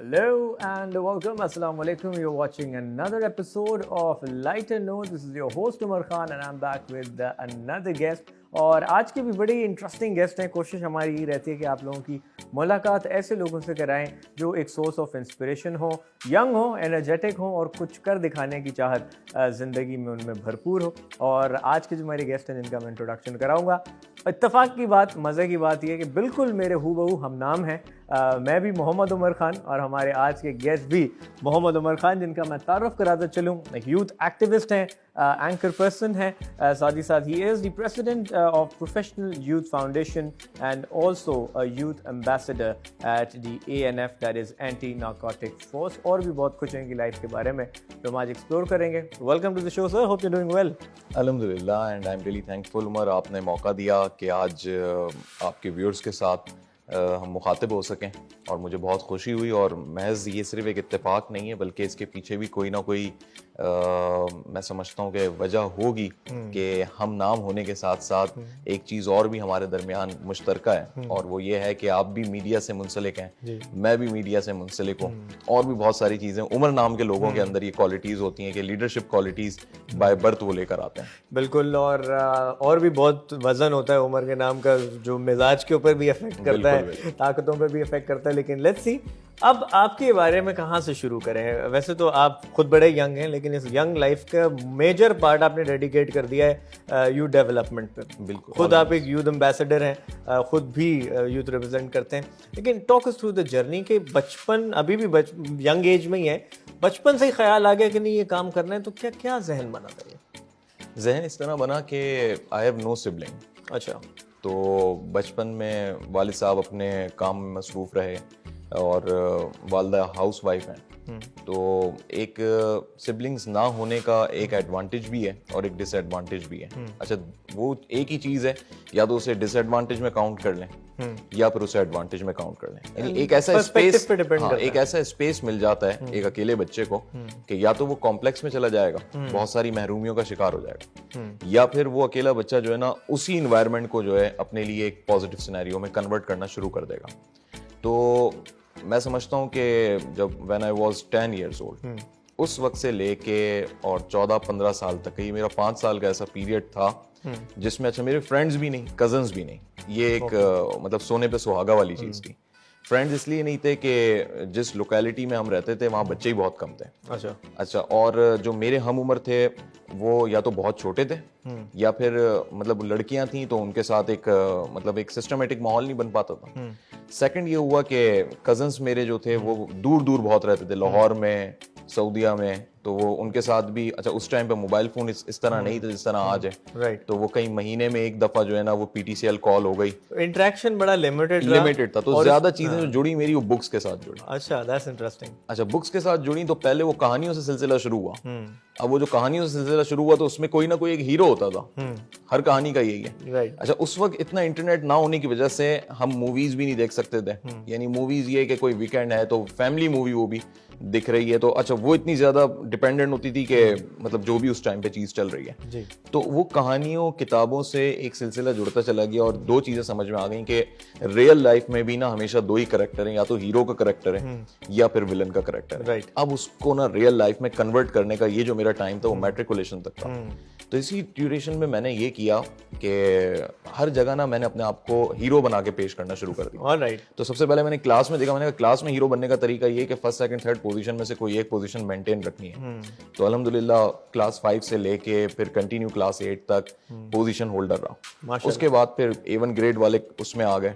Hello and welcome. Assalamu alaikum. You're watching another episode of Lighter Note. This is your host Umar Khan and I'm back with another guest. और आज के भी बड़े interesting guest हैं. कोशिश हमारी यही रहती है कि आप लोगों की मुलाकात ऐसे लोगों से कराएं जो एक सोर्स ऑफ इंस्पिरेशन हो, यंग हो, एनर्जेटिक हो और कुछ कर दिखाने की चाहत ज़िंदगी में उनमें भरपूर हो. और आज के जो हमारे गेस्ट हैं जिनका मैं इंट्रोडक्शन कराऊंगा, इत्तेफाक की बात, मज़े की बात यह है कि बिल्कुल मेरे हूबहू हम नाम हैं. मैं भी मोहम्मद उमर खान और हमारे आज के गेस्ट भी मोहम्मद उमर खान, जिनका मैं तारुफ कराता चलूँ. एक यूथ एक्टिविस्ट हैं, एंकर पर्सन है, साथ ही साथ he is the president of professional youth foundation and also a youth ambassador at the ANF, that is anti narcotic force. और भी बहुत कुछ है इनकी लाइफ के बारे में जो हम आज एक्सप्लोर करेंगे. Welcome to the show sir, hope you doing well. अल्हम्दुलिल्लाह and I am really thankful Umar, आपने मौका दिया कि आज आपके व्यूअर्स के साथ हम मुखातिब हो सकें और मुझे बहुत खुशी हुई. और महज ये सिर्फ एक इत्तेफाक नहीं है बल्कि इसके पीछे भी कोई ना कोई मैं समझता हूँ कि वजह होगी कि हम नाम होने के साथ साथ एक चीज़ और भी हमारे दरमियान मुश्तरका है और वो ये है कि आप भी मीडिया से मुंसलिक हैं, मैं भी मीडिया से मुंसलिक हूँ. और भी बहुत सारी चीज़ें उमर नाम के लोगों के अंदर ये क्वालिटीज़ होती हैं कि लीडरशिप क्वालिटीज़ बाय बर्थ वो लेकर आते हैं. बिल्कुल. और भी बहुत वजन होता है उमर के नाम का जो मिजाज के ऊपर भी इफेक्ट करता है, ताकतों पे भी इफेक्ट करता है. लेकिन लेट्स सी अब आपके बारे में कहाँ से शुरू करें. वैसे तो आप खुद बड़े यंग हैं लेकिन इस यंग लाइफ का मेजर पार्ट आपने डेडिकेट कर दिया है यूथ डेवलपमेंट पे. बिल्कुल. खुद आप एक यूथ एम्बेसडर हैं, खुद भी यूथ रिप्रेजेंट करते हैं. लेकिन talk us through the journey के बचपन, अभी भी यंग एज में ही है, बचपन से ही ख्याल आ गया कि नहीं ये काम करना है, तो क्या क्या जहन बना था? ये जहन इस तरह बना कि आई हैव नो सिबलिंग. अच्छा. तो बचपन में वालिद साहब अपने काम में मसरूफ़ रहे और वालदा हाउस वाइफ हैं. तो एक सिबलिंग्स ना होने का एक एडवांटेज भी है और एक डिसएडवांटेज भी है. अच्छा, वो एक ही चीज़ है, या तो उसे डिसएडवांटेज में काउंट कर लें या फिर उसे एडवांटेज में काउंट कर लें. यानी एक ऐसा स्पेस, एक ऐसा स्पेस मिल जाता है एक अकेले बच्चे को कि या तो वो कॉम्प्लेक्स में चला जाएगा, बहुत सारी महरूमियों का शिकार हो जाएगा, या फिर वो अकेला बच्चा जो है ना उसी इन्वायरमेंट को जो है अपने लिए एक पॉजिटिव सिनेरियो में कन्वर्ट करना शुरू कर देगा. तो मैं समझता हूँ कि जब when I was 10 years old, उस वक्त से लेके और 14-15 साल तक, ये मेरा 5 साल का ऐसा पीरियड था जिसमें अच्छा मेरे फ्रेंड्स भी नहीं, कजन्स भी नहीं. ये एक मतलब सोने पे सुहागा वाली चीज़ थी. फ्रेंड्स इसलिए नहीं थे कि जिस लोकेलिटी में हम रहते थे वहाँ बच्चे ही बहुत कम थे. अच्छा. और जो मेरे हम उम्र थे वो या तो बहुत छोटे थे या फिर मतलब लड़कियां थी तो उनके साथ एक मतलब एक सिस्टमेटिक माहौल नहीं बन पाता था. सेकंड ये हुआ कि कजन्स मेरे जो थे वो दूर दूर बहुत रहते थे, लाहौर में, सऊदीया में. तो वो उनके साथ भी अच्छा उस टाइम पे मोबाइल फोन इस तरह नहीं था जिस तरह आज है. राइट. तो वो कई महीने में एक दफा जो है ना वो PTCL कॉल हो गई. इंटरेक्शन बड़ा लिमिटेड था. तो ज्यादा चीजें जो जुड़ी मेरी वो बुक्स के साथ जुड़ी. अच्छा, दैट्स इंटरेस्टिंग. अच्छा, बुक्स के साथ जुड़ी तो पहले वो कहानियों से सिलसिला शुरू हुआ. अब वो जो कहानियों से सिलसिला शुरू हुआ तो उसमें कोई ना कोई एक हीरो होता था. हर कहानी का यही है. राइट. अच्छा, उस वक्त इतना इंटरनेट ना होने की वजह से हम मूवीज भी नहीं देख सकते थे. यानी मूवीज ये कि कोई वीकेंड है तो फैमिली मूवी वो भी दिख रही है. तो अच्छा वो इतनी ज्यादा डिपेंडेंट होती थी कि मतलब जो भी उस टाइम पे चीज चल रही है जी. तो वो कहानियों किताबों से एक सिलसिला जुड़ता चला गया और दो चीजें समझ में आ गई कि रियल लाइफ में भी ना हमेशा दो ही करेक्टर हैं, या तो हीरो का करेक्टर है या फिर विलन का करेक्टर है. राइट. अब उसको ना रियल लाइफ में कन्वर्ट करने का ये जो मेरा टाइम था वो मैट्रिकुलेशन तक था. तो इसी ड्यूरेशन में मैंने ये किया कि हर जगह ना मैंने अपने आप को हीरो बना के पेश करना शुरू कर दिया. ऑलराइट. तो सबसे पहले मैंने क्लास में देखा, मैंने कहा क्लास में हीरो बनने का तरीका ये कि फर्स्ट सेकंड थर्ड पोजीशन में से कोई एक पोजीशन मेंटेन रखनी है. तो अल्हम्दुलिल्लाह क्लास 5 से लेके फिर कंटिन्यू क्लास 8 तक पोजीशन होल्डर रहा. उसके बाद फिर A1 ग्रेड वाले उसमें आ गए.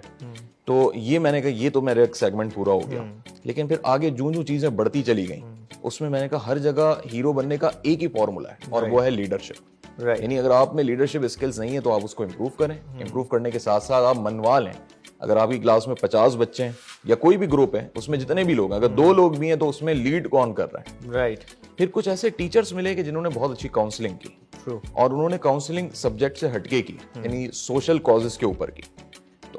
तो ये मैंने कहा ये तो मेरा एक सेगमेंट पूरा हो गया. लेकिन फिर आगे जो जो चीजें बढ़ती चली गई उसमें मैंने कहा हर जगह हीरो बनने का एक ही फॉर्मूला है और वो है लीडरशिप. यानी अगर आप में लीडरशिप स्किल्स नहीं है तो आप उसको इम्प्रूव करें. इम्प्रूव करने के साथ साथ आप मनवा लें. अगर आपकी क्लास में 50 बच्चे हैं या कोई भी ग्रुप है उसमें जितने भी लोग हैं, अगर 2 लोग भी हैं तो उसमें लीड कौन कर रहा है. राइट. फिर कुछ ऐसे टीचर्स मिले कि जिन्होंने बहुत अच्छी काउंसलिंग की. True. और उन्होंने काउंसलिंग सब्जेक्ट से हटके की, यानी सोशल कॉजेस के ऊपर की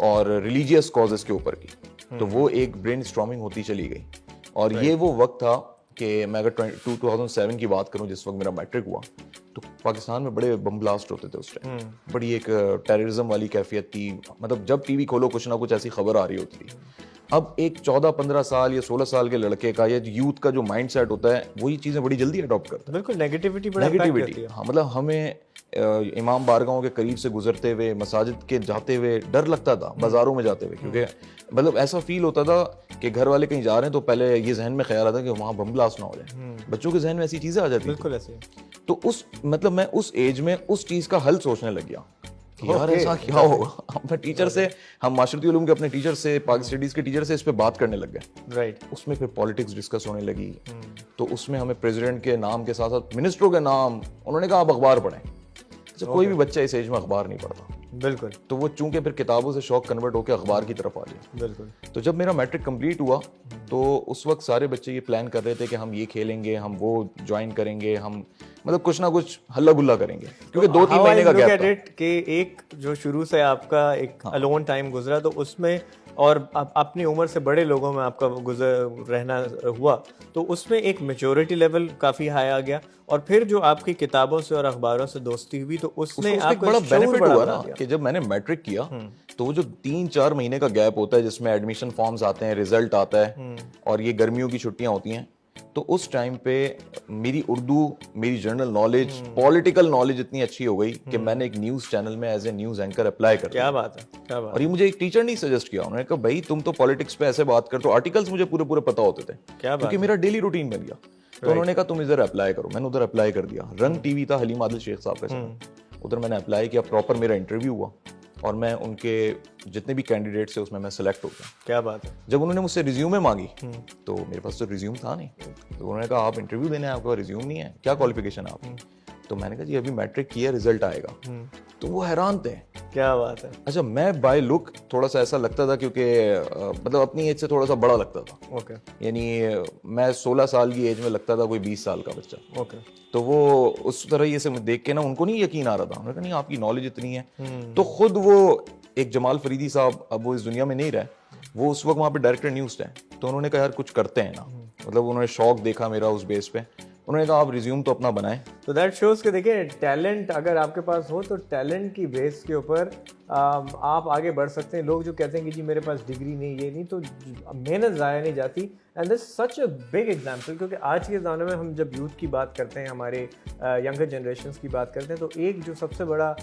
और रिलीजियस कॉजेस के ऊपर की. तो वो एक ब्रेनस्टॉर्मिंग होती चली गई. और ये वो वक्त था कि मैं अगर 2007 की बात करूं जिस वक्त मेरा मैट्रिक हुआ तो पाकिस्तान में बड़े बम ब्लास्ट होते थे उस टाइम. बड़ी एक टेररिज्म वाली कैफियत थी. मतलब जब टीवी खोलो कुछ ना कुछ ऐसी खबर आ रही होती थी. अब एक 14-15 साल या 16 साल के लड़के का या यूथ का जो माइंड सेट होता है वही चीज़ें बड़ी जल्दी अडॉप्ट करता है। बिल्कुल नेगेटिविटी बड़ा impact करती है। हाँ, मतलब हमें इमाम बारगाहों के करीब से गुजरते हुए, मसाजिद के जाते हुए डर लगता था, बाजारों में जाते हुए, क्योंकि मतलब ऐसा फील होता था कि घर वाले कहीं जा रहे हैं तो पहले ये जहन में ख्याल आता कि वहाँ बम ब्लास्ट ना हो जाए। बच्चों के जहन में ऐसी चीज़ें आ जाती थी। बिल्कुल ऐसे। तो उस मतलब मैं उस एज में उस चीज़ का हल सोचने लग गया कि यार ऐसा क्या होगा। मैं टीचर से, हम माशरती उलूम के अपने टीचर से, पाक स्टडीज़ के टीचर से इस पे बात करने लग गए। राइट। उसमें फिर पॉलिटिक्स डिस्कस होने लगी। तो उसमें हमें प्रेसिडेंट के नाम के साथ साथ मिनिस्टरों के नाम, उन्होंने कहा आप अखबार पढ़ें। कोई भी बच्चा इस एज में अखबार नहीं पढ़ता। बिल्कुल। तो वो चूंकि फिर किताबों से शौक कन्वर्ट होकर अखबार की तरफ आ गया। बिल्कुल। तो जब मेरा मैट्रिक कंप्लीट हुआ तो उस वक्त सारे बच्चे ये प्लान कर रहे थे कि हम ये खेलेंगे, हम वो ज्वाइन करेंगे, हम मतलब कुछ ना कुछ हल्ला गुल्ला करेंगे, क्योंकि 2-3 महीने का गैप था। कि एक जो शुरू से आपका एक अलोन टाइम गुजरा, तो उसमें और अपनी उम्र से बड़े लोगों में आपका गुजर रहना हुआ, तो उसमें एक मैच्योरिटी लेवल काफी हाई आ गया। और फिर जो आपकी किताबों से और अखबारों से दोस्ती हुई, तो उसने आपको बड़ा बेनिफिट हुआ ना दिया। कि जब मैंने मैट्रिक किया तो वो जो 3-4 महीने का गैप होता है जिसमें एडमिशन फॉर्म्स आते हैं, रिजल्ट आता है और ये गर्मियों की छुट्टियां होती हैं, तो उस टाइम पे मेरी उर्दू, मेरी जनरल नॉलेज, पॉलिटिकल नॉलेज इतनी अच्छी हो गई कि मैंने एक न्यूज़ चैनल में as a news anchor apply कर दिया। क्या बात है, क्या बात। और ये मुझे एक टीचर नहीं सजेस्ट किया, उन्होंने कहा भाई तुम तो पॉलिटिक्स पे ऐसे बात करते हो, आर्टिकल्स मुझे पूरे पूरे पता होते थे, क्या बात, क्योंकि मेरा डेली रूटीन बन गया। तो उन्होंने कहा तुम इधर अप्लाई करो। मैंने उधर अप्लाई कर दिया। रंग टीवी था, हलीम आदिल शेख साहब का चैनल, उधर मैंने अप्लाई किया। प्रॉपर मेरा इंटरव्यू हुआ और मैं उनके जितने भी कैंडिडेट्स थे उसमें मैं सेलेक्ट हो गया। क्या बात है। जब उन्होंने मुझसे रिज्यूमे मांगी तो मेरे पास तो रिज्यूम था नहीं, तो उन्होंने कहा आप इंटरव्यू देने हैं, आपका रिज्यूम नहीं है, क्या क्वालिफिकेशन है आपकी? तो मैंने कहा जी अभी मैट्रिक किया, रिजल्ट आएगा। तो वो हैरान थे। क्या बात है। अच्छा, मैं बाय लुक थोड़ा सा ऐसा लगता था क्योंकि मतलब अपनी एज से थोड़ा सा बड़ा लगता था। ओके। यानी मैं 16 साल की एज में लगता था कोई 20 साल का बच्चा। ओके। तो वो उस तरह ये से देख के ना उनको नहीं यकीन आ रहा था। उन्होंने कहा नहीं आपकी नॉलेज इतनी है। तो खुद वो एक जमाल फरीदी साहब, अब वो इस दुनिया में नहीं रहे, वो उस वक्त वहाँ पे डायरेक्टर न्यूज़ थे। तो उन्होंने कहा यार कुछ करते हैं ना, मतलब उन्होंने शौक देखा मेरा उस बेस पे, उन्होंने कहा आप रिज्यूम तो अपना बनाएं। तो दैट शोज के देखिए टैलेंट अगर आपके पास हो तो टैलेंट की बेस के ऊपर आप आगे बढ़ सकते हैं। लोग जो कहते हैं कि जी मेरे पास डिग्री नहीं, ये नहीं, तो मेहनत ज़ाया नहीं जाती। And this such a big example, क्योंकि आज के ज़माने में हम जब यूथ की बात करते हैं, हमारे यंगर जनरेशन्स की बात करते हैं, तो एक जो सबसे बड़ा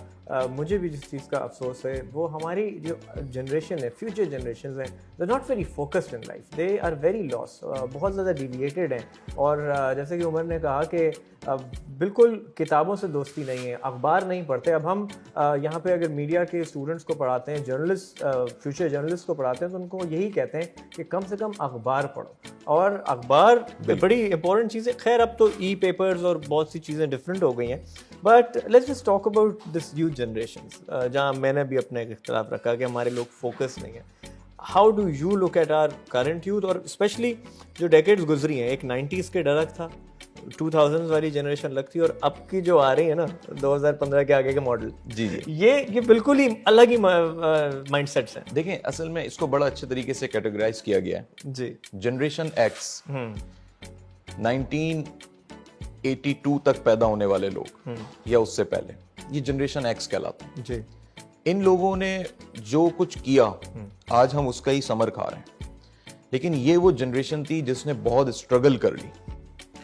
मुझे भी जिस चीज़ का अफसोस है वो हमारी जो जनरेशन है, फ्यूचर जनरेशन है, they not very focused in life, they are very lost, बहुत ज़्यादा डिविएटेड हैं। और जैसे कि उमर ने कहा कि बिल्कुल किताबों से दोस्ती नहीं है, अखबार नहीं पढ़ते। अब हम यहाँ पे अगर मीडिया के स्टूडेंट्स को पढ़ाते हैं, जर्नलिस्ट, फ्यूचर जर्नलिस्ट को पढ़ाते हैं, तो उनको यही कहते हैं कि कम से कम अखबार पढ़ो। और अखबार बड़ी इंपॉर्टेंट चीज़ है। खैर अब तो ई पेपर्स और बहुत सी चीज़ें डिफरेंट हो गई हैं, but let's just talk about this youth generation, जहाँ मैंने भी अपने इख्तिलाफ रखा कि हमारे लोग फोकस नहीं है। How do you look at our current youth, और स्पेशली जो डेकेड्स गुजरी हैं, एक 90s के डरक था, 2000s वाली जनरेशन लगती है, और अब की जो आ रही है ना 2015 के आगे के मॉडल, जी जी, ये बिल्कुल ही अलग ही माइंडसेट्स हैं। देखें असल में इसको बड़ा अच्छे तरीके से कैटेगराइज किया गया है। जी। जनरेशन एक्स 1982 तक पैदा होने वाले लोग या उससे पहले, ये जनरेशन एक्स कहलाता है। जी। इन लोगों ने जो कुछ किया आज हम उसका ही समर खा रहे हैं, लेकिन ये वो जनरेशन थी जिसने बहुत स्ट्रगल कर ली।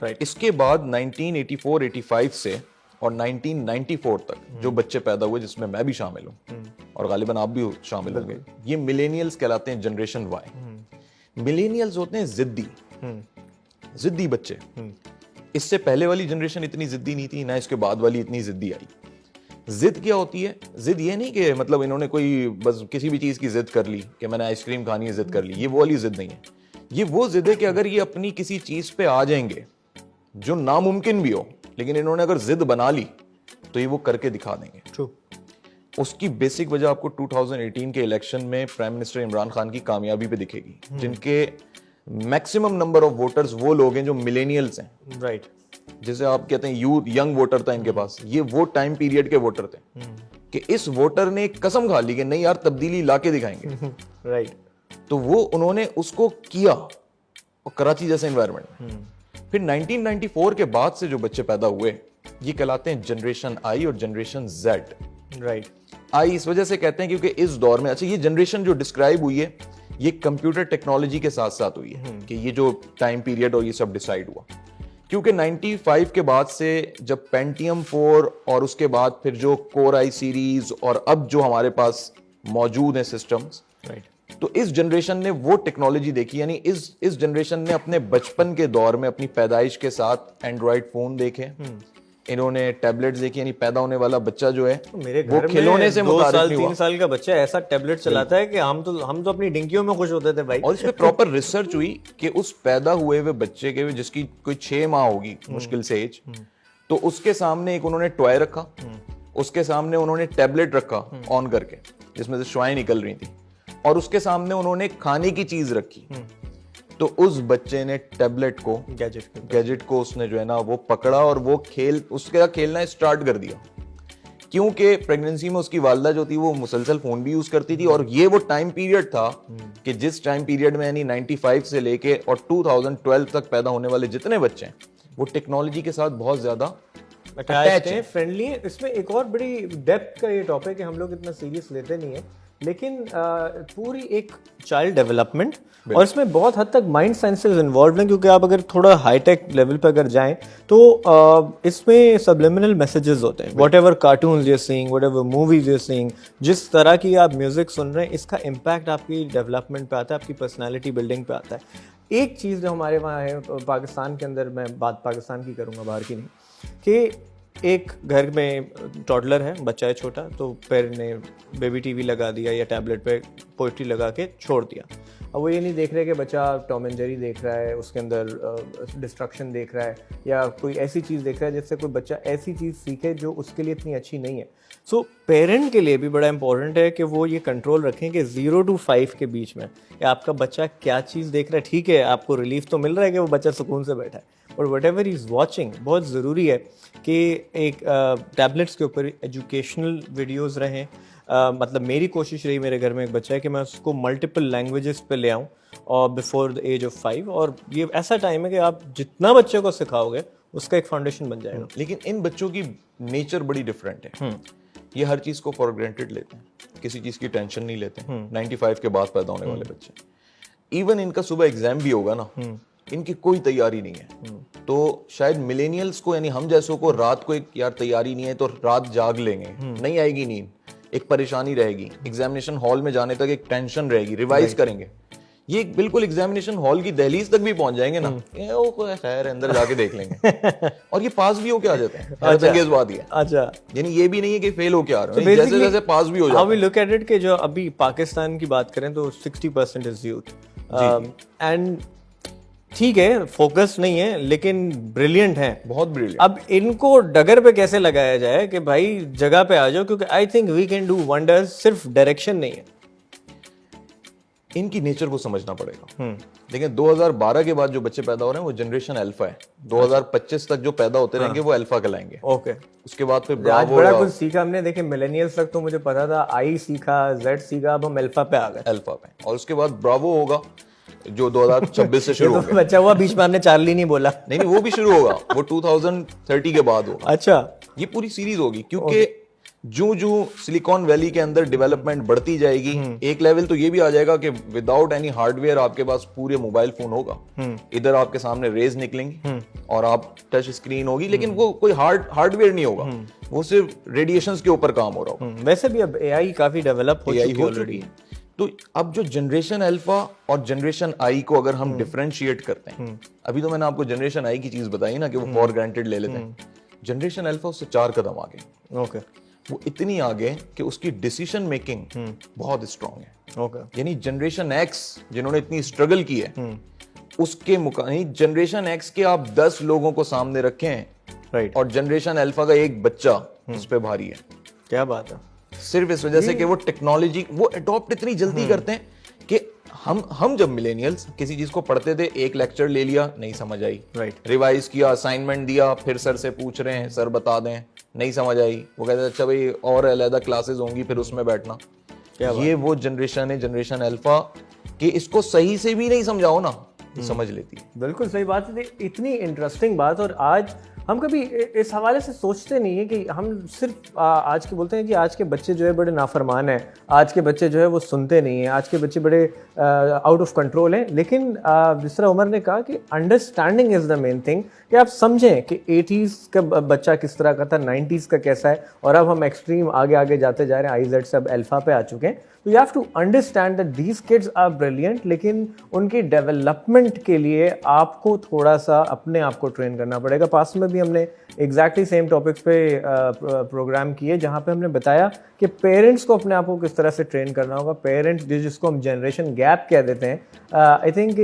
राइट। इसके बाद 1984-85 से और 1994 तक जो बच्चे पैदा हुए, जिसमें मैं भी शामिल हूँ और गालिबन आप भी शामिल होंगे, ये मिलेनियल्स कहलाते हैं, जनरेशन वाई। मिलेनियल्स होते हैं जिद्दी बच्चे। इससे पहले वाली जनरेशन इतनी जिद्दी नहीं थी, ना इसके बाद वाली इतनी जिद्दी आई। जिद क्या होती है? जिद ये नहीं कि मतलब इन्होंने कोई बस किसी भी चीज की जिद कर ली कि मैंने आइसक्रीम खानी है, जिद कर ली। ये वो वाली जिद नहीं है। ये वो जिद है कि अगर ये अपनी किसी चीज पे आ जाएंगे जो नामुमकिन भी हो, लेकिन इन्होंने अगर जिद बना ली तो ये वो करके दिखा देंगे। ट्रू। उसकी बेसिक वजह आपको 2018 के इलेक्शन में प्राइम मिनिस्टर इमरान खान की कामयाबी पे दिखेगी, जिनके मैक्सिमम नंबर ऑफ वोटर्स वो लोग हैं जो मिलेनियल्स हैं। राइट। जैसे आप कहते हैं यूथ, यंग वोटर था इनके पास, ये वो टाइम पीरियड के वोटर थे कि इस वोटर ने कसम खा ली कि नहीं यार तब्दीली लाके दिखाएंगे। राइट। तो वो उन्होंने उसको किया, और कराची जैसे एनवायरनमेंट। फिर 1994 के बाद से जो बच्चे पैदा हुए ये कहलाते हैं जनरेशन आई और जनरेशन जेड। राइट। आई इस वजह से कहते हैं क्योंकि इस दौर में, अच्छा ये जनरेशन जो डिस्क्राइब हुई है ये कंप्यूटर टेक्नोलॉजी के साथ साथ हुई है कि ये जो टाइम पीरियड और ये सब डिसाइड हुआ, क्योंकि 95 के बाद से जब पेंटियम 4 और उसके बाद फिर जो कोर आई सीरीज और अब जो हमारे पास मौजूद है सिस्टम्स, तो इस जनरेशन ने वो टेक्नोलॉजी देखी, यानी इस जनरेशन ने अपने बचपन के दौर में अपनी पैदाइश के साथ एंड्रॉइड फोन देखे, इन्होंने टैबलेट्स देखी, यानी पैदा होने वाला बच्चा जो है मेरे वो घर खिलौने से 2 साल मुतारिफ 3 साल का बच्चा ऐसा टैबलेट चलाता है कि हम तो अपनी डिंकियों में खुश होते थे भाई। और इस पे प्रॉपर रिसर्च हुई कि उस पैदा हुए हुए बच्चे के जिसकी कोई 6 माह होगी मुश्किल से एज, तो उसके सामने एक उन्होंने टॉय रखा, उसके सामने उन्होंने टैबलेट रखा ऑन करके जिसमें से शुआएं निकल रही थी, और उसके सामने उन्होंने खाने की चीज रखी, तो उस बच्चे ने टैबलेट को गैजेट को उसने जो है ना वो पकड़ा और वो उसके साथ खेलना स्टार्ट कर दिया, क्योंकि प्रेगनेंसी में उसकी वालदा जो थी वो मुसलसल फोन भी यूज करती थी, और ये वो टाइम पीरियड था कि जिस टाइम पीरियड में यानी 95 से लेके और 2012 तक पैदा होने वाले जितने बच्चे हैं वो टेक्नोलॉजी के साथ बहुत ज्यादा अटैच है, फ्रेंडली है। इसमें एक और बड़ी डेप्थ का ये टॉपिक है, हम लोग इतना सीरियस लेते नहीं है, लेकिन पूरी एक चाइल्ड डेवलपमेंट, और इसमें बहुत हद तक माइंड साइंसेस इन्वॉल्व हैं, क्योंकि आप अगर थोड़ा हाईटेक लेवल पे अगर जाएं तो इसमें सबलिमिनल मैसेजेस होते हैं। What ever cartoons you seeing, what ever movies you seeing, जिस तरह की आप म्यूजिक सुन रहे हैं, इसका इम्पैक्ट आपकी डेवलपमेंट पे आता है, आपकी पर्सनैलिटी बिल्डिंग पे आता है। एक चीज़ जो हमारे वहाँ है पाकिस्तान के अंदर, मैं बात पाकिस्तान की करूँगा बाहर की नहीं, कि एक घर में टॉडलर है, बच्चा है छोटा, तो पेरेंट ने बेबी टीवी लगा दिया या टैबलेट पे पोएट्री लगा के छोड़ दिया। अब वो ये नहीं देख रहे कि बच्चा टॉम एंड जेरी देख रहा है, उसके अंदर डिस्ट्रक्शन देख रहा है, या कोई ऐसी चीज़ देख रहा है जिससे कोई बच्चा ऐसी चीज़ सीखे जो उसके लिए इतनी अच्छी नहीं है। सो पेरेंट के लिए भी बड़ा इंपॉर्टेंट है कि वो ये कंट्रोल रखें कि 0 to 5 के बीच में कि आपका बच्चा क्या चीज़ देख रहा है। ठीक है, आपको रिलीफ तो मिल रहा है कि वो बच्चा सुकून से बैठा है, और वट एवर इज़ वॉचिंग, बहुत ज़रूरी है कि एक टैबलेट्स के ऊपर एजुकेशनल वीडियोज़ रहें। मतलब मेरी कोशिश रही, मेरे घर में एक बच्चा है, कि मैं उसको मल्टीपल लैंग्वेजेस पे ले आऊँ और बिफोर द एज ऑफ 5, और ये ऐसा टाइम है कि आप जितना बच्चे को सिखाओगे उसका एक फाउंडेशन बन जाएगा। लेकिन इन बच्चों की नेचर बड़ी डिफरेंट है, ये हर चीज को फॉर ग्रांटेड लेते हैं, किसी चीज की टेंशन नहीं लेते। 95 के बाद पैदा होने वाले बच्चे, इवन इनका सुबह एग्जाम भी होगा ना, इनकी कोई तैयारी नहीं है। तो शायद मिलेनियल्स को, यानी हम जैसों को रात को एक यार तैयारी नहीं है तो रात जाग लेंगे, नहीं आएगी नींद, एक परेशानी रहेगी, एग्जामिनेशन हॉल में जाने तक एक टेंशन रहेगी, रिवाइज करेंगे, ये बिल्कुल एग्जामिनेशन हॉल की दहलीज तक भी पहुंच जाएंगे ना, ये वो कोई खैर अंदर जाके देख लेंगे और ये पास भी होके आ जाते हैं। अंगेज बात ये, अच्छा, यानी ये भी नहीं है कि फेल होके आ रहे हैं, जैसे जैसे पास भी हो जाते हैं। How we look at it कि जो अभी पाकिस्तान की बात करें तो 60% इज यूथ, एंड ठीक है फोकस नहीं है लेकिन ब्रिलियंट है, बहुत ब्रिलियंट। अब इनको डगर पे कैसे लगाया जाए कि भाई जगह पे आ जाओ, क्योंकि I think we can do wonders, सिर्फ डायरेक्शन नहीं है, इनकी नेचर को समझना पड़ेगा। लेकिन 2012 के बाद जो बच्चे पैदा हो रहे हैं वो जनरेशन अल्फा है, 2025 तक जो पैदा होते रहेंगे वो अल्फा कहलाएंगे। ओके, उसके बाद फिर आज ब्रावो, बड़ा कुछ सीखा हमने। देखिए मिलेनियल्स तक तो मुझे पता था, आई सीखा, जेड सीखा, अब हम अल्फा पे आ गए। अल्फा पे, और उसके बाद ब्रावो होगा जो 2026 से शुरू तो होगा। बच्चा हुआ बीच में, हमने चार्ली नहीं बोला। नहीं वो भी शुरू होगा, वो 2030 के बाद होगा। अच्छा, ये पूरी सीरीज होगी, क्योंकि जो सिलिकॉन वैली के अंदर डेवलपमेंट बढ़ती जाएगी, एक लेवल तो ये भी आ जाएगा कि विदाउट एनी हार्डवेयर आपके पास पूरे मोबाइल फोन होगा, इधर आपके सामने रेज निकलेंगी और आप टच स्क्रीन होगी, लेकिन वो कोई हार्डवेयर नहीं होगा, वो सिर्फ रेडिएशंस के ऊपर काम हो रहा होगा। वैसे भी अब एआई काफी डेवलप हो चुकी है ऑलरेडी। तो अब जो जनरेशन अल्फा और जनरेशन आई को अगर हम डिफरेंशिएट करते हैं, अभी तो मैंने आपको जनरेशन आई की चीज बताई ना कि वो फॉर ग्रांटेड ले लेते हैं, जनरेशन अल्फा उससे 4 कदम आगे। ओके, वो इतनी आगे कि उसकी डिसीजन मेकिंग बहुत स्ट्रांग है। ओके, यानी जनरेशन एक्स जिन्होंने इतनी स्ट्रगल की है, उसके मुकाबले जनरेशन एक्स के आप 10 लोगों को सामने रखे हैं, राइट, और जनरेशन अल्फा का एक बच्चा उस पे भारी है। क्या बात है। सिर्फ इस वजह से कि वो टेक्नोलॉजी वो अडॉप्ट इतनी जल्दी करते हैं कि हम जब मिलेनियल्स किसी चीज को पढ़ते थे, एक लेक्चर ले लिया, नहीं समझ आई, राइट, रिवाइज किया, असाइनमेंट दिया, फिर सर से पूछ रहे हैं, सर बता दें, नहीं समझ आई, वो कहते हैं अच्छा भाई और अलग क्लासेस होंगी, फिर उसमें बैठना। ये वो जनरेशन है, जनरेशन अल्फा, कि इसको सही से भी नहीं समझाओ ना समझ लेती है। बिल्कुल सही बात है। इतनी इंटरेस्टिंग बात, और आज हम कभी इस हवाले से सोचते नहीं है कि हम सिर्फ आज के बोलते हैं कि आज के बच्चे जो है बड़े नाफरमान हैं, आज के बच्चे जो है वो सुनते नहीं हैं, आज के बच्चे बड़े आउट ऑफ कंट्रोल हैं। लेकिन जिस तरह उमर ने कहा कि understanding is the main thing, कि आप समझें कि 80s का बच्चा किस तरह का था, 90s का कैसा है, और अब हम एक्सट्रीम आगे आगे जाते जा रहे हैं, IZ से अब अल्फा पे आ चुके हैं। तो you have to understand that these kids are brilliant, लेकिन उनकी डेवलपमेंट के लिए आपको थोड़ा सा अपने आप को ट्रेन करना पड़ेगा। पास में भी हमने एग्जैक्टली सेम टॉपिक्स पे प्रोग्राम किए जहाँ पे हमने बताया कि पेरेंट्स को अपने आप को किस तरह से ट्रेन करना होगा। पेरेंट्स जिसको हम जनरेशन गैप कह देते हैं, आई थिंक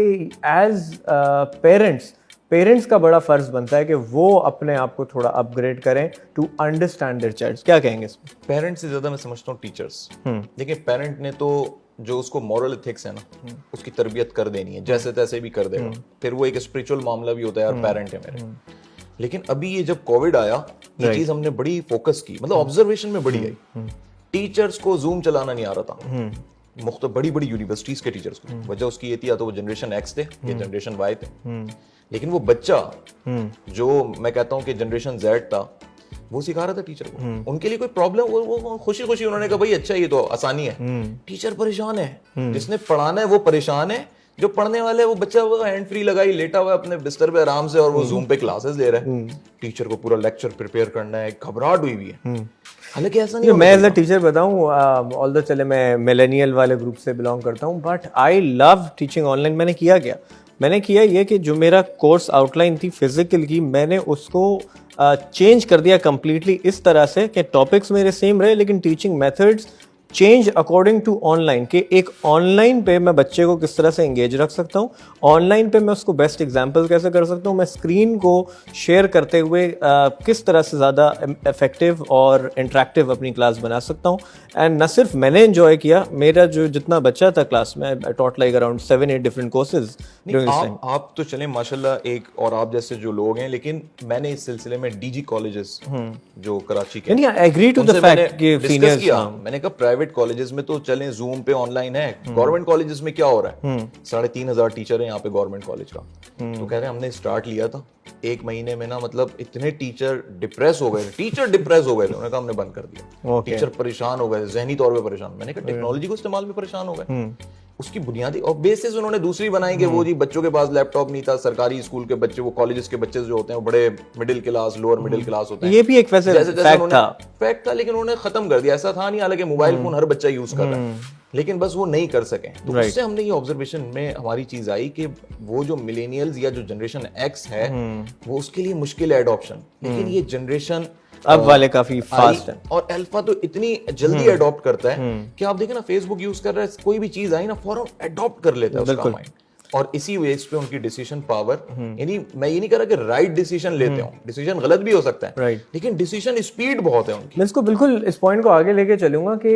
एज पेरेंट्स का बड़ा फर्ज बनता है कि वो अपने आप को थोड़ा अपग्रेड करें टू अंडरस्टैंड देयर चाइल्ड। क्या कहेंगे इसमें? पेरेंट्स से ज्यादा मैं समझता हूँ टीचर्स। देखिए, पेरेंट ने तो जो उसको मॉरल एथिक्स है ना, उसकी तरबियत कर देनी है, जैसे तैसे भी कर देगा। फिर वो एक स्पिरिचुअल मामला भी होता है, यार पेरेंट है मेरे। लेकिन अभी ये जब कोविड आया, ये चीज हमने बड़ी फोकस की, मतलब ऑब्जर्वेशन में बड़ी आई। टीचर्स को जूम चलाना नहीं आ रहा था, बड़ी बड़ी यूनिवर्सिटीज के टीचर्स को। वजह उसकी ये थी, या तो वो जनरेशन एक्स थे या जनरेशन वाई थे। लेकिन वो बच्चा जो मैं कहता हूँ कि जनरेशन जेड था, वो सिखा रहा था टीचर को। उनके लिए कोई प्रॉब्लम, वो खुशी खुशी उन्होंने कहा भाई अच्छा, ये तो आसानी है। टीचर परेशान है, जिसने पढ़ाना है वो परेशान है, जो पढ़ने वाले वो बच्चा वो हैंड फ्री लगाई लेटा हुआ अपने बिस्तर पे आराम से, और वो जूम पे क्लासेस ले रहा है। टीचर को पूरा लेक्चर प्रिपेयर करना है, घबराहट हुई हुई है। हालांकि ऐसा नहीं, मैं एज अ टीचर बताऊं, ऑल्दो चले मैं मिलेनियल वाले ग्रुप से बिलोंग करता हूं, but I love teaching online. मैंने किया ये कि जो मेरा कोर्स आउटलाइन थी फिजिकल की, मैंने उसको चेंज कर दिया कम्प्लीटली इस तरह से कि टॉपिक्स मेरे सेम रहे, लेकिन teaching methods change according to online. कि एक ऑनलाइन पे मैं बच्चे को किस तरह से एंगेज रख सकता हूँ, ऑनलाइन पे मैं उसको बेस्ट एग्जांपल कैसे कर सकता हूँ, मैं स्क्रीन को शेयर करते हुए किस तरह से ज़्यादा इफेक्टिव और इंटरेक्टिव अपनी क्लास बना सकता हूँ। एंड न सिर्फ मैंने एंजॉय किया, मेरा जो जितना बच्चा था क्लास में, I taught like around 7-8 different courses. आप तो चले माशाल्लाह एक, और आप जैसे जो लोग हैं, लेकिन मैंने इस सिलसिले में DG कॉलेजेस जो कराची के, I agree to the fact कि सीनियर्स, मैंने कहा प्राइवेट कॉलेजेस में तो चले जूम पे ऑनलाइन है, गवर्नमेंट कॉलेजेस में क्या हो रहा है? 3,500 टीचर है यहाँ पे गवर्नमेंट कॉलेज का। तो कह रहे हैं हमने स्टार्ट लिया था 1 महीने में ना, मतलब इतने टीचर डिप्रेस हो गए थे, उन्होंने कहा हमने बंद कर दिया। टीचर परेशान हो गए, जहनी तौर पे परेशान। मैंने कहा टेक्नोलॉजी को इस्तेमाल में परेशान हो गए। उसकी बुनियादी और बेसिस उन्होंने दूसरी बनाई कि वो जी बच्चों के पास लैपटॉप नहीं था। सरकारी स्कूल के बच्चे, वो कॉलेजेस के बच्चे जो होते हैं वो बड़े middle class, lower middle class होते हैं। ये भी एक वैसे फैक्ट था, लेकिन उन्होंने खत्म कर दिया। ऐसा था नहीं, हालांकि मोबाइल फोन हर बच्चा यूज कर रहा है, लेकिन बस वो नहीं कर सके। तो उससे हमने ये ऑब्जर्वेशन में हमारी चीज आई कि वो जो मिलेनियल्स या जो जनरेशन एक्स है, वो उसके लिए मुश्किल है एडॉप्शन। लेकिन ये जनरेशन अब वाले काफी फास्ट है, और अल्फा तो इतनी जल्दी अडॉप्ट करता है कि आप देखें ना, फेसबुक यूज कर रहा है, कोई भी चीज आई ना फौरन अडॉप्ट कर लेता है उसका माइंड। और इसी वजह पे उनकी डिसीजन पावर, यानी मैं ये नहीं कह रहा कि राइट डिसीजन लेते हो, डिसीजन गलत भी हो सकता है, लेकिन डिसीजन स्पीड बहुत है उनकी। मैं इसको बिल्कुल इस पॉइंट को आगे लेके चलूंगा कि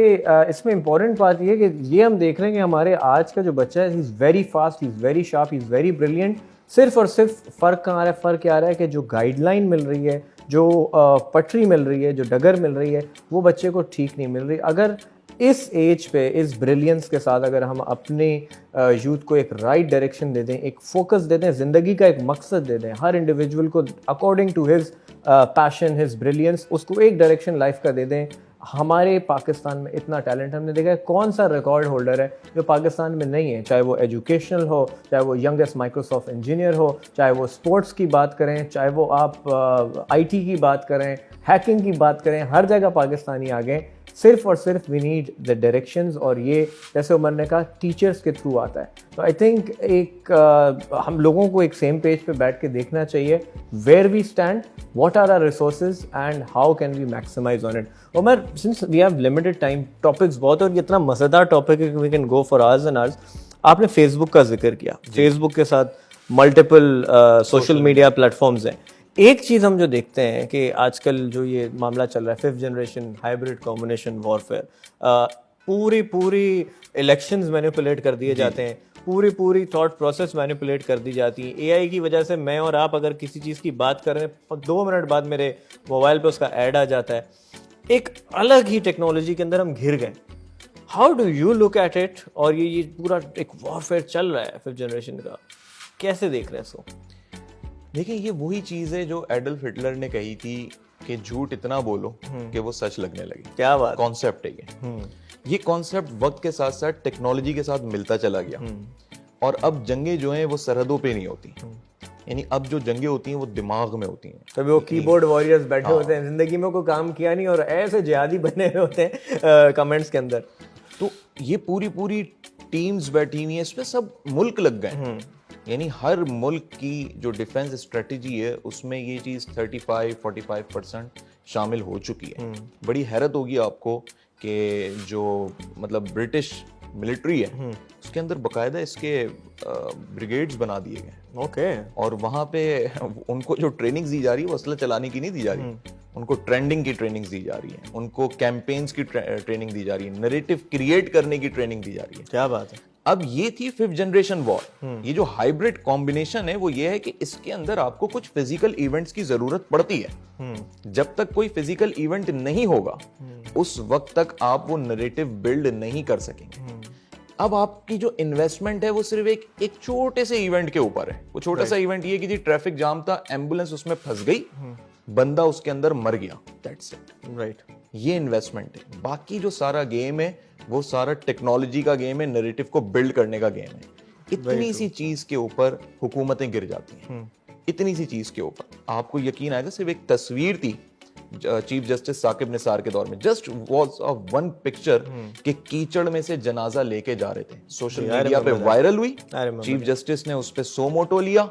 इसमें इंपॉर्टेंट बात ये है कि ये हम देख रहे हैं कि हमारे आज का जो बच्चा है, he is very fast, he is very sharp, he is very brilliant. सिर्फ और सिर्फ फर्क कहाँ आ रहा है? फर्क क्या आ रहा है कि जो गाइडलाइन मिल रही है, जो पटरी मिल रही है, जो डगर मिल रही है, वो बच्चे को ठीक नहीं मिल रही। अगर इस एज पे, इस ब्रिलियंस के साथ अगर हम अपने यूथ को एक राइट डायरेक्शन दे दें, एक फोकस दे दें, ज़िंदगी का एक मकसद दे दें, हर इंडिविजुअल को according to his passion, his brilliance, उसको एक डायरेक्शन लाइफ का दे दें। हमारे पाकिस्तान में इतना टैलेंट हमने देखा है, कौन सा रिकॉर्ड होल्डर है जो पाकिस्तान में नहीं है? चाहे वो एजुकेशनल हो, चाहे वो यंगेस्ट माइक्रोसॉफ्ट इंजीनियर हो, चाहे वो स्पोर्ट्स की बात करें, चाहे वो आप IT की बात करें, हैकिंग की बात करें, हर जगह पाकिस्तानी आ गए। सिर्फ और सिर्फ वी नीड द डायरेक्शंस, और ये जैसे उमर ने कहा टीचर्स के थ्रू आता है। तो आई थिंक एक हम लोगों को एक सेम पेज पे बैठ के देखना चाहिए, where we stand, what are our resources and how can we maximise on it. Umar, since we have limited time, topics बहुत, और ये इतना मज़ेदार टॉपिक है कि we can go for hours and hours. आपने फेसबुक का जिक्र किया, फेसबुक के साथ मल्टीपल सोशल मीडिया प्लेटफॉर्म्स हैं। एक चीज़ हम जो देखते हैं कि आजकल जो ये मामला चल रहा है, 5th generation hybrid combination warfare, पूरी इलेक्शंस मैनिपुलेट कर दिए जाते हैं, पूरी थॉट प्रोसेस मैनिपुलेट कर दी जाती है। AI की वजह से मैं और आप अगर किसी चीज़ की बात कर रहे हैं, 2 मिनट बाद मेरे मोबाइल पे उसका ऐड आ जाता है। एक अलग ही टेक्नोलॉजी के अंदर हम घिर गए। How do you look at it? और ये पूरा एक वॉरफेयर चल रहा है 5th जनरेशन का, कैसे देख रहे हैं इसको? देखिए ये वही चीज है जो एडल्फ हिटलर ने कही थी कि झूठ इतना बोलो कि वो सच लगने लगे। क्या बात। कॉन्सेप्ट है ये कॉन्सेप्ट वक्त के साथ साथ टेक्नोलॉजी के साथ मिलता चला गया और अब जंगें जो हैं वो सरहदों पे नहीं होती, यानी अब जो जंगें होती हैं वो दिमाग में होती हैं। तभी वो कीबोर्ड वॉरियर्स बैठे होते हैं, जिंदगी में कोई काम किया नहीं और ऐसे जिहादी बने हुए होते हैं कमेंट्स के अंदर। तो ये पूरी टीम्स बैठी हुई हैं, इस पे सब मुल्क लग गए, यानी हर मुल्क की जो डिफेंस स्ट्रेटजी है उसमें ये चीज 35-45% शामिल हो चुकी है। बड़ी हैरत होगी आपको कि जो मतलब ब्रिटिश मिलिट्री है उसके अंदर बकायदा इसके ब्रिगेड्स बना दिए गए। ओके। और वहाँ पे उनको जो ट्रेनिंग दी जा रही है वो असला चलाने की नहीं दी जा रही, उनको ट्रेंडिंग की ट्रेनिंग दी जा रही है, उनको कैंपेन्स की ट्रेनिंग दी जा रही है, नैरेटिव क्रिएट करने की ट्रेनिंग दी जा रही है। क्या बात है। अब ये थी 5th जनरेशन वॉर। ये जो हाइब्रिड कॉम्बिनेशन है वो ये है कि इसके अंदर आपको कुछ फिजिकल इवेंट्स की जरूरत पड़ती है। जब तक कोई फिजिकल इवेंट नहीं होगा उस वक्त तक आप वो नैरेटिव बिल्ड नहीं कर सकेंगे। अब आपकी जो इन्वेस्टमेंट है वो सिर्फ एक छोटे से इवेंट के ऊपर है। वो छोटा सा इवेंट ये कि जी ट्रैफिक जाम था, एम्बुलेंस उसमें फंस गई, बंदा उसके अंदर मर गया, दैट्स इट। राइट। ये इन्वेस्टमेंट है। बाकी जो सारा गेम है वो सारा टेक्नोलॉजी का गेम है, नैरेटिव को बिल्ड करने का गेम है। इतनी सी चीज के ऊपर हुकूमतें गिर जाती हैं, इतनी सी चीज के ऊपर। आपको यकीन आएगा, सिर्फ एक तस्वीर थी चीफ जस्टिस साकिब निसार के दौर में, just was of one picture कि कीचड़ में से जनाजा लेके जा रहे थे, सोशल मीडिया पे वायरल हुई। चीफ जस्टिस ने उस पे सोमोटो लिया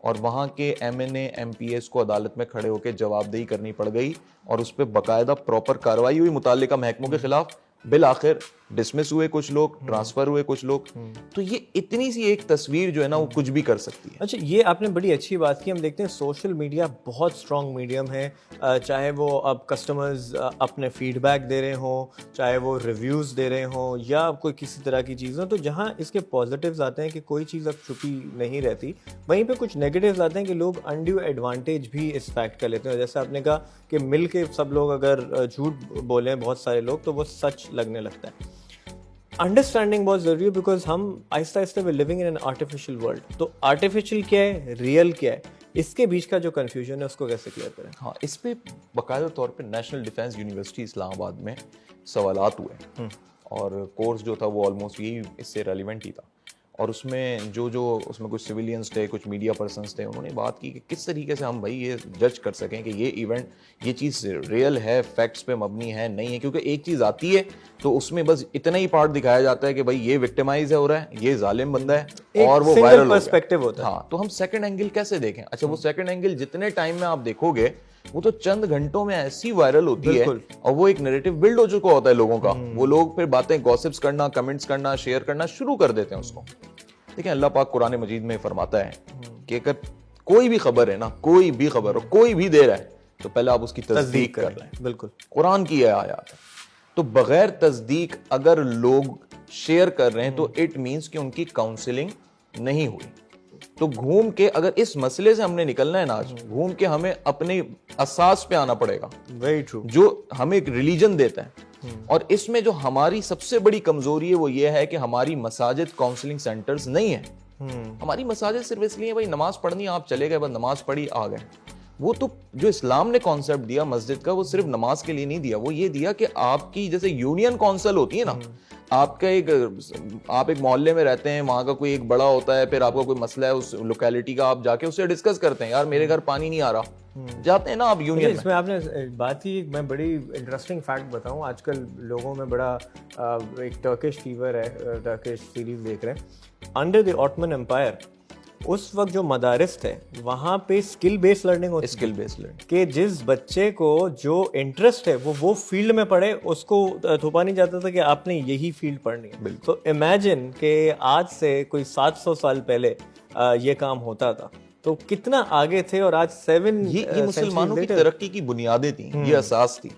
और वहां के एमएनए एमपीएस को अदालत में खड़े होकर जवाबदेही करनी पड़ गई और उस पे बकायदा प्रॉपर कार्रवाई हुई मुताल्लिका महकमों के खिलाफ। बिल आखिर डिसमिस हुए कुछ लोग, ट्रांसफर हुए कुछ लोग। तो ये इतनी सी एक तस्वीर जो है ना वो कुछ भी कर सकती है। अच्छा, ये आपने बड़ी अच्छी बात की। हम देखते हैं सोशल मीडिया बहुत स्ट्रॉन्ग मीडियम है, चाहे वो अब कस्टमर्स अपने फीडबैक दे रहे हों, चाहे वो रिव्यूज़ दे रहे हों या कोई किसी तरह की चीज़ हो, तो जहाँ इसके पॉजिटिव्स आते हैं कि कोई चीज़ अब छुपी नहीं रहती, वहीं पे कुछ नेगेटिव्स आते हैं कि लोग अनड्यू एडवांटेज भी इस फैक्ट का लेते हैं। जैसे आपने कहा कि मिल के सब लोग अगर झूठ बोलें बहुत सारे लोग तो वो सच लगने लगता है। अंडरस्टैंडिंग बहुत ज़रूरी है, बिकॉज हम आहिस्ता आहिस्ता we living in an artificial world. तो आर्टिफिशियल क्या है, रियल क्या है, इसके बीच का जो कन्फ्यूजन है उसको कैसे क्लियर करें? हाँ, इस पे बाकायदा तौर पे नेशनल डिफेंस यूनिवर्सिटी इस्लामाबाद में सवालात हुए और कोर्स जो था वो ऑलमोस्ट यही इससे रेलिवेंट ही था। और उसमें जो उसमें कुछ सिविलियंस थे, कुछ मीडिया पर्सन्स थे, उन्होंने बात की कि किस तरीके से हम भाई ये जज कर सकें कि ये इवेंट, ये चीज़ रियल है, फैक्ट्स पे मबनी है, नहीं है। क्योंकि एक चीज़ आती है तो उसमें बस इतना ही पार्ट दिखाया जाता है कि भाई ये विक्टिमाइज हो रहा है, ये जालिम बंदा है और वो वायरल पर्सपेक्टिव होता है। हाँ, तो हम सेकंड एंगल कैसे देखें? अच्छा, वो सेकंड एंगल जितने टाइम में आप देखोगे वो तो चंद घंटों में ऐसी वायरल होती है और वो एक नैरेटिव बिल्ड हो चुका होता है लोगों का। वो लोग फिर बातें, गॉसिप्स करना, कमेंट्स करना, शेयर करना शुरू कर देते हैं उसको। देखिए, अल्लाह पाक कुरान मजीद में फरमाता है कि अगर कोई भी खबर है ना, कोई भी खबर हो, कोई भी दे रहा है तो पहले आप उसकी तस्दीक कर लें। बिल्कुल, कुरान की यह आयत है। तो बगैर तस्दीक अगर लोग शेयर कर रहे हैं तो इट मीन्स कि उनकी काउंसलिंग नहीं हुई। तो घूम के अगर इस मसले से हमने निकलना है ना, आज घूम के हमें अपने असास पे आना पड़ेगा, वेरी ट्रू, जो हमें एक रिलीजन देता है। और इसमें जो हमारी सबसे बड़ी कमजोरी है वो ये है कि हमारी मसाजिद काउंसलिंग सेंटर्स नहीं है। हमारी मसाजिद सिर्फ इसलिए भाई नमाज पढ़नी, आप चले गए, बस नमाज पढ़ी आ गए। वो तो जो इस्लाम ने कॉन्सेप्ट दिया मस्जिद का, वो सिर्फ नमाज के लिए नहीं दिया, वो ये दिया कि आपकी जैसे यूनियन काउंसिल होती है ना, आपका आप एक मोहल्ले में रहते हैं, वहां का कोई एक बड़ा होता है, फिर आपका कोई मसला है उस लोकेलिटी का, आप जाके उससे डिस्कस करते हैं, यार मेरे घर पानी नहीं आ रहा, जाते हैं ना आप यूनियन में। इसमें आपने बात की, मैं बड़ी इंटरेस्टिंग फैक्ट बताऊं, आजकल लोगों में बड़ा एक टर्किश फीवर है, टर्किश सीरीज देख रहे हैं। अंडर द ऑटमन एम्पायर उस वक्त जो मदारिस थे वहाँ पे स्किल बेस्ड लर्निंग होती, स्किल बेस्ड लर्निंग, कि जिस बच्चे को जो इंटरेस्ट है वो फील्ड में पढ़े, उसको थोपा नहीं जाता था कि आपने यही फील्ड पढ़नी है। तो इमेजिन कि आज से कोई 700 साल पहले ये काम होता था, तो कितना आगे थे। और आज 7 ये मुसलमानों की तरक्की की बुनियादें थी, ये असास थी।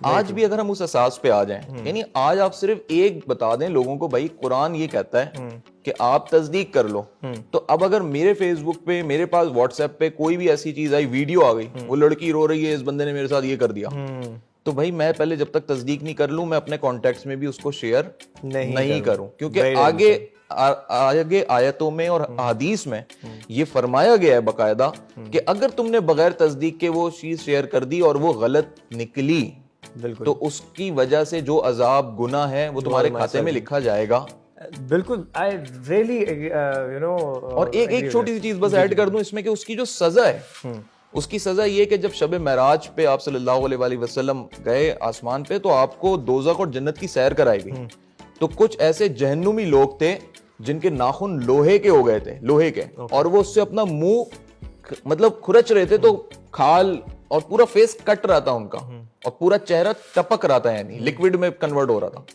आज भी अगर हम उस असास पे आ जाएं, यानी आज आप सिर्फ एक बता दें लोगों को, भाई कुरान ये कहता है कि आप तस्दीक कर लो, तो अब अगर मेरे फेसबुक पे, मेरे पास व्हाट्सएप पे कोई भी ऐसी चीज आई, वीडियो आ गई, वो लड़की रो रही है, इस बंदे ने मेरे साथ ये कर दिया, तो भाई मैं पहले जब तक तस्दीक नहीं कर लूं मैं अपने कॉन्टेक्ट्स में भी उसको शेयर नहीं करूं क्योंकि आगे आयतों में और हदीस में ये फरमाया गया है बकायदा कि अगर तुमने बगैर तस्दीक के वो चीज शेयर कर दी और वो गलत निकली तो उसकी वजह से जो अजाब गुनाह है वो तुम्हारे खाते में लिखा जाएगा। बिल्कुल, आई रियली यू नो। और एक छोटी सी चीज बस ऐड कर दूं इसमें कि उसकी जो सजा है उसकी सजा ये कि जब शब मेराज पे आप सल्लल्लाहु अलैहि वसल्लम गए आसमान पे तो आपको दोज़ख और जन्नत की सैर कराई गई। तो कुछ ऐसे जहन्नुमी लोग थे जिनके नाखून लोहे के हो गए थे, लोहे के, और वो उससे अपना मुंह मतलब खुरच रहे थे, तो खाल और पूरा फेस कट रहा था उनका और पूरा चेहरा टपक रहा था, यानी लिक्विड में कन्वर्ट हो रहा था।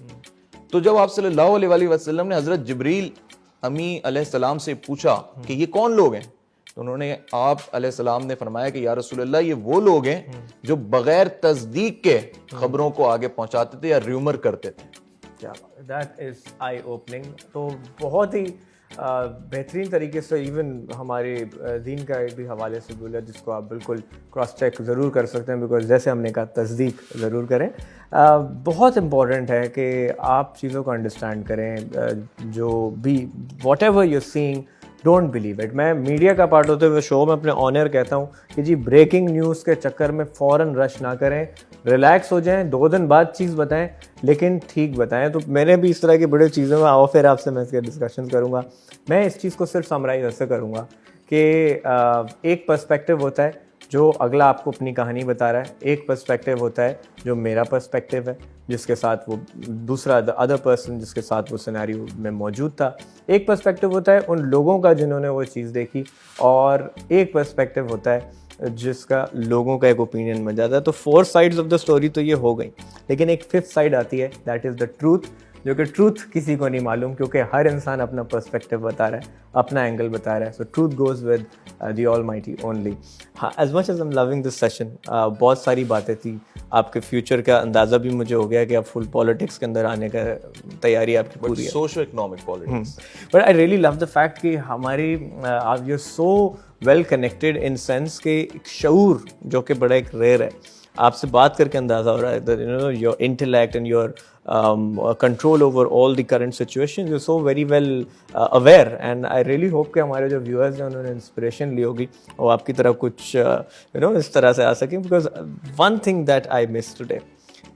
तो जब आप सल्लल्लाहु अलैहि वसल्लम ने हजरत जिब्रील अमी अलैहिस्सलाम से पूछा कि ये कौन लोग हैं, तो उन्होंने आप अलैहिस्सलाम ने फरमाया कि या रसूलल्लाह ये वो लोग हैं जो बगैर तस्दीक के खबरों को आगे पहुंचाते थे या र्यूमर करते थे। क्या दैट इज आई ओपनिंग। तो बहुत ही बेहतरीन तरीके से इवन हमारे दीन का भी हवाले से बोला, जिसको आप बिल्कुल क्रॉस चेक ज़रूर कर सकते हैं, बिकॉज जैसे हमने कहा तस्दीक ज़रूर करें। बहुत इम्पॉर्टेंट है कि आप चीज़ों को अंडरस्टैंड करें। जो भी whatever you're seeing, don't believe it. मैं मीडिया का पार्ट होते हुए शो में अपने ऑनर कहता हूँ कि जी ब्रेकिंग न्यूज़ के चक्कर में फ़ौरन रश ना करें, रिलैक्स हो जाएं, 2 दिन बाद चीज़ बताएं, लेकिन ठीक बताएं। तो मैंने भी इस तरह की बड़ी चीज़ों में आओ, फिर आपसे मैं इसके डिस्कशन करूँगा। मैं इस चीज़ को सिर्फ समराइज ऐसे करूँगा कि एक पर्सपेक्टिव होता है जो अगला आपको अपनी कहानी बता रहा है, एक पर्सपेक्टिव होता है जो मेरा पर्सपेक्टिव है जिसके साथ वो दूसरा अदर पर्सन जिसके साथ वो सिनेरियो में मौजूद था, एक पर्सपेक्टिव होता है उन लोगों का जिन्होंने वो चीज़ देखी, और एक पर्सपेक्टिव होता है जिसका लोगों का एक ओपिनियन बन जाता है। तो 4 साइड्स ऑफ द स्टोरी तो ये हो गई, लेकिन एक 5th साइड आती है, दैट इज़ द ट्रूथ, जो कि ट्रूथ किसी को नहीं मालूम क्योंकि हर इंसान अपना पर्सपेक्टिव बता रहा है, अपना एंगल बता रहा है। So truth goes with the almighty only. हाँ, as much as I am loving this session, बहुत सारी बातें थी, आपके फ्यूचर का अंदाज़ा भी मुझे हो गया कि आप फुल पॉलिटिक्स के अंदर आने का तैयारी आपकी पूरी है, socio economic politics. But I really love the fact कि हमारी आप you so well connected in sense के एक शऊर जो कि बड़ा एक रेयर है। आपसे बात करके अंदाज़ा हो रहा है that you know your intellect and your control over all the current situation, you so very well aware, and I really hope कि हमारे जो व्यूअर्स हैं उन्होंने इंस्पिरेशन ली होगी और आपकी तरफ कुछ यू नो इस तरह से आ सकें, because one thing that I miss today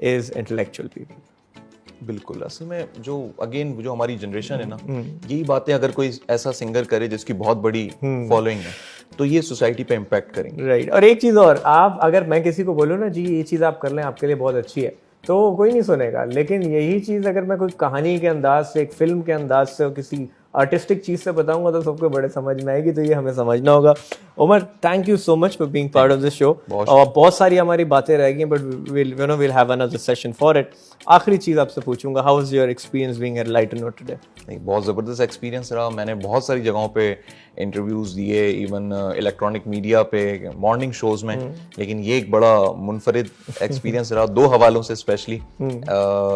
is intellectual people. बिल्कुल, असल में जो अगेन जो हमारी जनरेशन है ना, यही बातें अगर कोई ऐसा सिंगर करे जिसकी बहुत बड़ी फॉलोइंग है तो ये सोसाइटी पे इम्पैक्ट करेंगे। राइट। और एक चीज़ और, आप अगर मैं किसी को बोलूँ ना जी ये चीज़ आप कर लें आपके लिए बहुत अच्छी है, तो कोई नहीं सुनेगा, लेकिन यही चीज़ अगर मैं कोई कहानी के अंदाज से, एक फिल्म के अंदाज से और किसी आर्टिस्टिक चीज़ से बताऊंगा तो सबको बड़े समझ में आएगी। तो ये हमें समझना होगा। Umar, thank you so much for being part of this show. और बहुत सारी हमारी बातें रह गई, but will have another session for it. आखिरी चीज़ आपसे पूछूंगा, how was your experience being at lighter note today? बहुत ज़बरदस्त एक्सपीरियंस रहा। मैंने बहुत सारी जगहों पे इंटरव्यूज़ दिए, इवन इलेक्ट्रॉनिक मीडिया पे, मॉर्निंग शोज़ में, लेकिन ये एक बड़ा मुनफरिद एक्सपीरियंस रहा 2 हवालों से स्पेशली।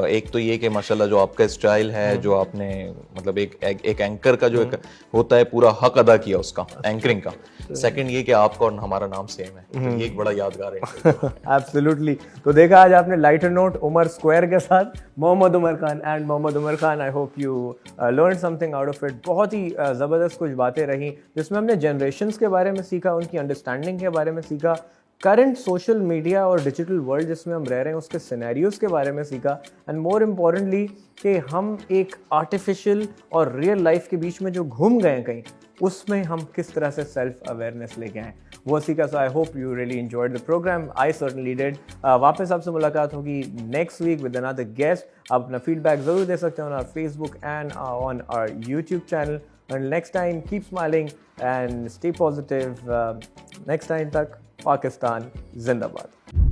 एक तो ये कि माशाल्लाह जो आपका स्टाइल है, जो आपने मतलब एक एंकर का जो एक होता है पूरा हक अदा किया उसका, एंकरिंग का। सेकंड ये कि आपका और हमारा नाम सेम है, तो ये एक बड़ा यादगार है। एब्सोल्युटली। तो देखा आज आपने लाइटर नोट उमर स्क्वायर के साथ Mohammad Umar Khan and Mohammad Umar Khan. I hope you learn something out of it. बहुत ही ज़बरदस्त कुछ बातें रही जिसमें हमने जनरेशन्स के बारे में सीखा, उनकी अंडरस्टैंडिंग के बारे में सीखा, करंट सोशल मीडिया और डिजिटल वर्ल्ड जिसमें हम रह रहे हैं उसके सिनेरियोज़ के बारे में सीखा, एंड मोर इम्पॉर्टेंटली कि हम एक आर्टिफिशियल और रियल लाइफ के बीच में जो घूम गए कहीं, उसमें हम किस तरह से सेल्फ अवेयरनेस लेके आए वो सीखा। So I hope you really enjoyed the program. I certainly did. वापस आपसे मुलाकात होगी next week with another guest. आप अपना फीडबैक ज़रूर दे सकते हैं on our Facebook and on our YouTube channel. And next time keep smiling and stay positive. Next time तक पाकिस्तान जिंदाबाद।